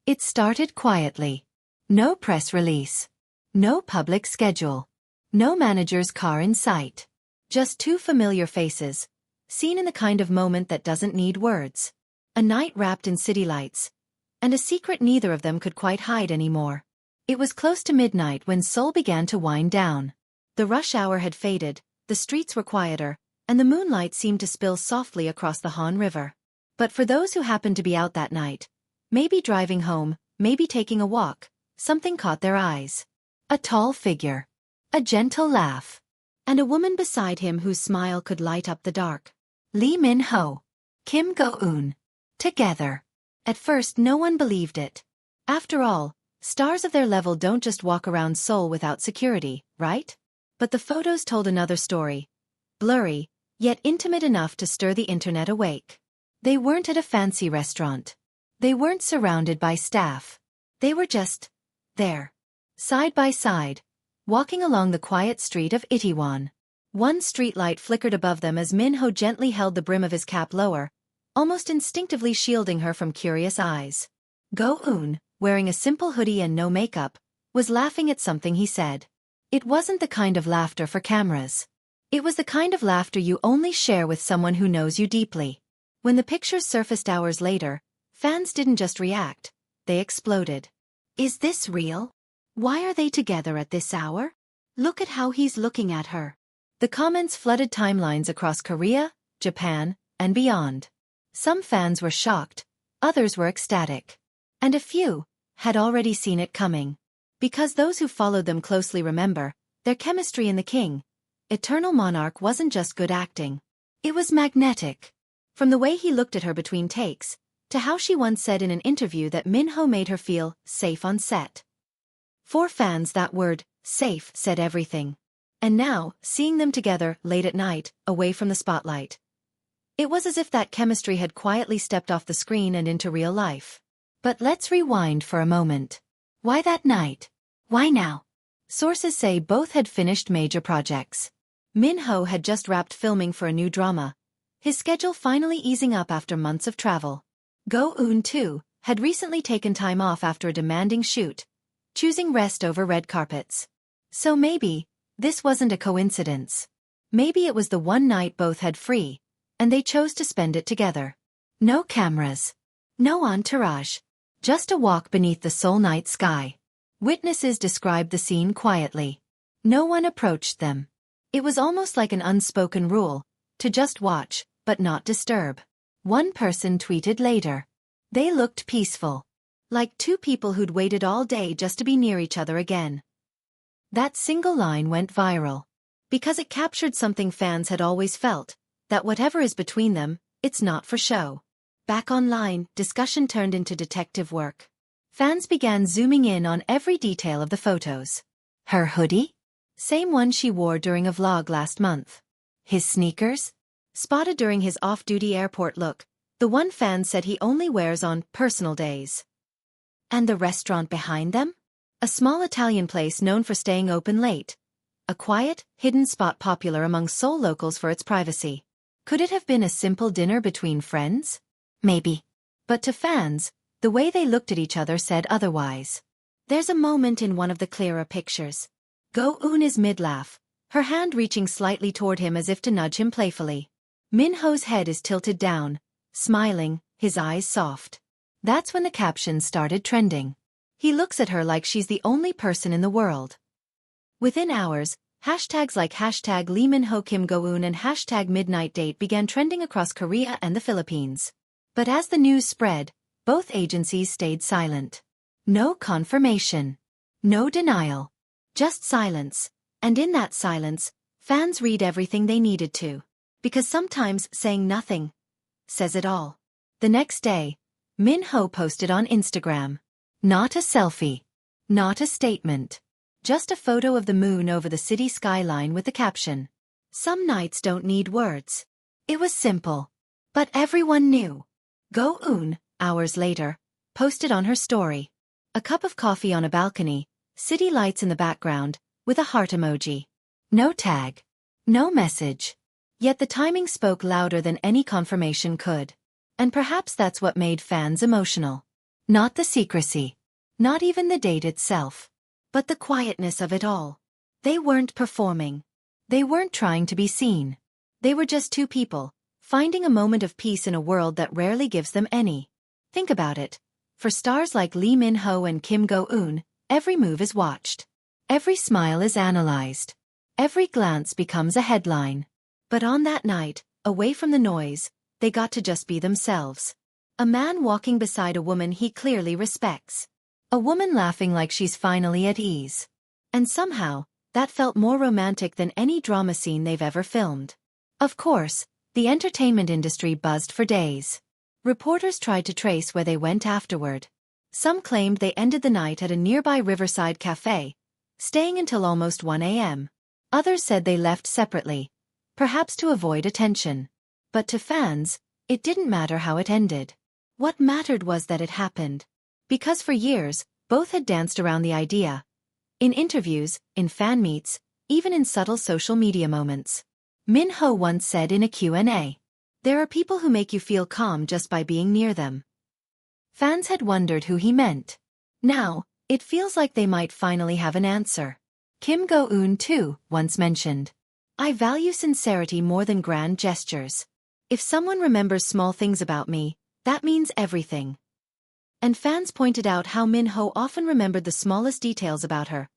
It started quietly. No press release. No public schedule. No manager's car in sight. Just two familiar faces, seen in the kind of moment that doesn't need words. A night wrapped in city lights. And a secret neither of them could quite hide anymore. It was close to midnight when Seoul began to wind down. The rush hour had faded, the streets were quieter, and the moonlight seemed to spill softly across the Han River. But for those who happened to be out that night, maybe driving home, maybe taking a walk, something caught their eyes. A tall figure. A gentle laugh. And a woman beside him whose smile could light up the dark. Lee Min-ho. Kim Go-eun. Together. At first no one believed it. After all, stars of their level don't just walk around Seoul without security, right? But the photos told another story. Blurry, yet intimate enough to stir the internet awake. They weren't at a fancy restaurant. They weren't surrounded by staff. They were just there. Side by side. Walking along the quiet street of Itaewon. One streetlight flickered above them as Min-ho gently held the brim of his cap lower, almost instinctively shielding her from curious eyes. Go-eun, wearing a simple hoodie and no makeup, was laughing at something he said. It wasn't the kind of laughter for cameras. It was the kind of laughter you only share with someone who knows you deeply. When the pictures surfaced hours later, fans didn't just react, they exploded. Is this real? Why are they together at this hour? Look at how he's looking at her. The comments flooded timelines across Korea, Japan, and beyond. Some fans were shocked, others were ecstatic. And a few had already seen it coming. Because those who followed them closely remember, their chemistry in The King, Eternal Monarch wasn't just good acting. It was magnetic. From the way he looked at her between takes, to how she once said in an interview that Min-ho made her feel safe on set. For fans, that word, safe, said everything. And now, seeing them together late at night, away from the spotlight. It was as if that chemistry had quietly stepped off the screen and into real life. But let's rewind for a moment. Why that night? Why now? Sources say both had finished major projects. Min-ho had just wrapped filming for a new drama, his schedule finally easing up after months of travel. Go-eun, too, had recently taken time off after a demanding shoot, choosing rest over red carpets. So maybe this wasn't a coincidence. Maybe it was the one night both had free, and they chose to spend it together. No cameras. No entourage. Just a walk beneath the Seoul night sky. Witnesses described the scene quietly. No one approached them. It was almost like an unspoken rule, to just watch, but not disturb. One person tweeted later. They looked peaceful. Like two people who'd waited all day just to be near each other again. That single line went viral. Because it captured something fans had always felt, that whatever is between them, it's not for show. Back online, discussion turned into detective work. Fans began zooming in on every detail of the photos. Her hoodie? Same one she wore during a vlog last month. His sneakers? Spotted during his off-duty airport look, the one fan said he only wears on personal days. And the restaurant behind them? A small Italian place known for staying open late. A quiet, hidden spot popular among Seoul locals for its privacy. Could it have been a simple dinner between friends? Maybe. But to fans, the way they looked at each other said otherwise. There's a moment in one of the clearer pictures. Go-eun is mid-laugh, her hand reaching slightly toward him as if to nudge him playfully. Min-ho's head is tilted down, smiling, his eyes soft. That's when the captions started trending. He looks at her like she's the only person in the world. Within hours, hashtags like hashtag Lee Min-ho Kim Go-eun and hashtag Midnight Date began trending across Korea and the Philippines. But as the news spread, both agencies stayed silent. No confirmation. No denial. Just silence. And in that silence, fans read everything they needed to. Because sometimes saying nothing says it all. The next day, Min-ho posted on Instagram. Not a selfie. Not a statement. Just a photo of the moon over the city skyline with the caption. Some nights don't need words. It was simple. But everyone knew. Go-eun, hours later, posted on her story. A cup of coffee on a balcony, city lights in the background, with a heart emoji. No tag. No message. Yet the timing spoke louder than any confirmation could. And perhaps that's what made fans emotional. Not the secrecy. Not even the date itself. But the quietness of it all. They weren't performing. They weren't trying to be seen. They were just two people, finding a moment of peace in a world that rarely gives them any. Think about it. For stars like Lee Min-ho and Kim Go-eun, every move is watched. Every smile is analyzed. Every glance becomes a headline. But on that night, away from the noise, they got to just be themselves. A man walking beside a woman he clearly respects. A woman laughing like she's finally at ease. And somehow, that felt more romantic than any drama scene they've ever filmed. Of course, the entertainment industry buzzed for days. Reporters tried to trace where they went afterward. Some claimed they ended the night at a nearby riverside cafe, staying until almost 1 a.m. Others said they left separately, perhaps to avoid attention. But to fans, it didn't matter how it ended. What mattered was that it happened. Because for years, both had danced around the idea. In interviews, in fan meets, even in subtle social media moments. Min-ho once said in a Q&A, "There are people who make you feel calm just by being near them." Fans had wondered who he meant. Now, it feels like they might finally have an answer. Kim Go-eun too once mentioned, "I value sincerity more than grand gestures. If someone remembers small things about me, that means everything." And fans pointed out how Min-ho often remembered the smallest details about her.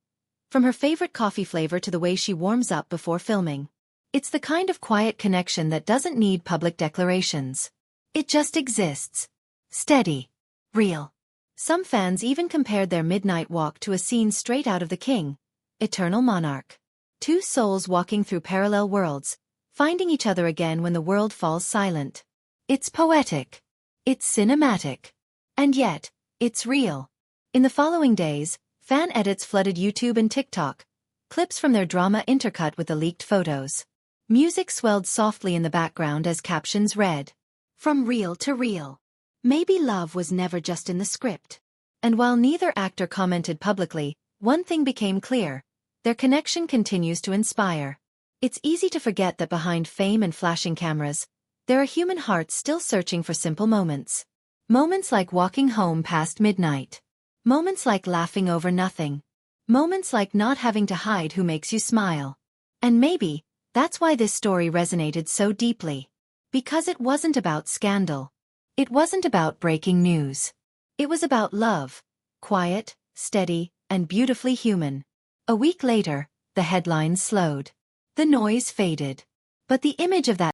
From her favorite coffee flavor to the way she warms up before filming. It's the kind of quiet connection that doesn't need public declarations. It just exists. Steady. Real. Some fans even compared their midnight walk to a scene straight out of The King, Eternal Monarch. Two souls walking through parallel worlds, finding each other again when the world falls silent. It's poetic. It's cinematic. And yet, it's real. In the following days, fan edits flooded YouTube and TikTok, clips from their drama intercut with the leaked photos. Music swelled softly in the background as captions read, "From real to real. Maybe love was never just in the script." And while neither actor commented publicly, one thing became clear. Their connection continues to inspire. It's easy to forget that behind fame and flashing cameras, there are human hearts still searching for simple moments. Moments like walking home past midnight. Moments like laughing over nothing. Moments like not having to hide who makes you smile. And maybe, that's why this story resonated so deeply. Because it wasn't about scandal. It wasn't about breaking news. It was about love. Quiet, steady, and beautifully human. A week later, the headlines slowed. The noise faded. But the image of that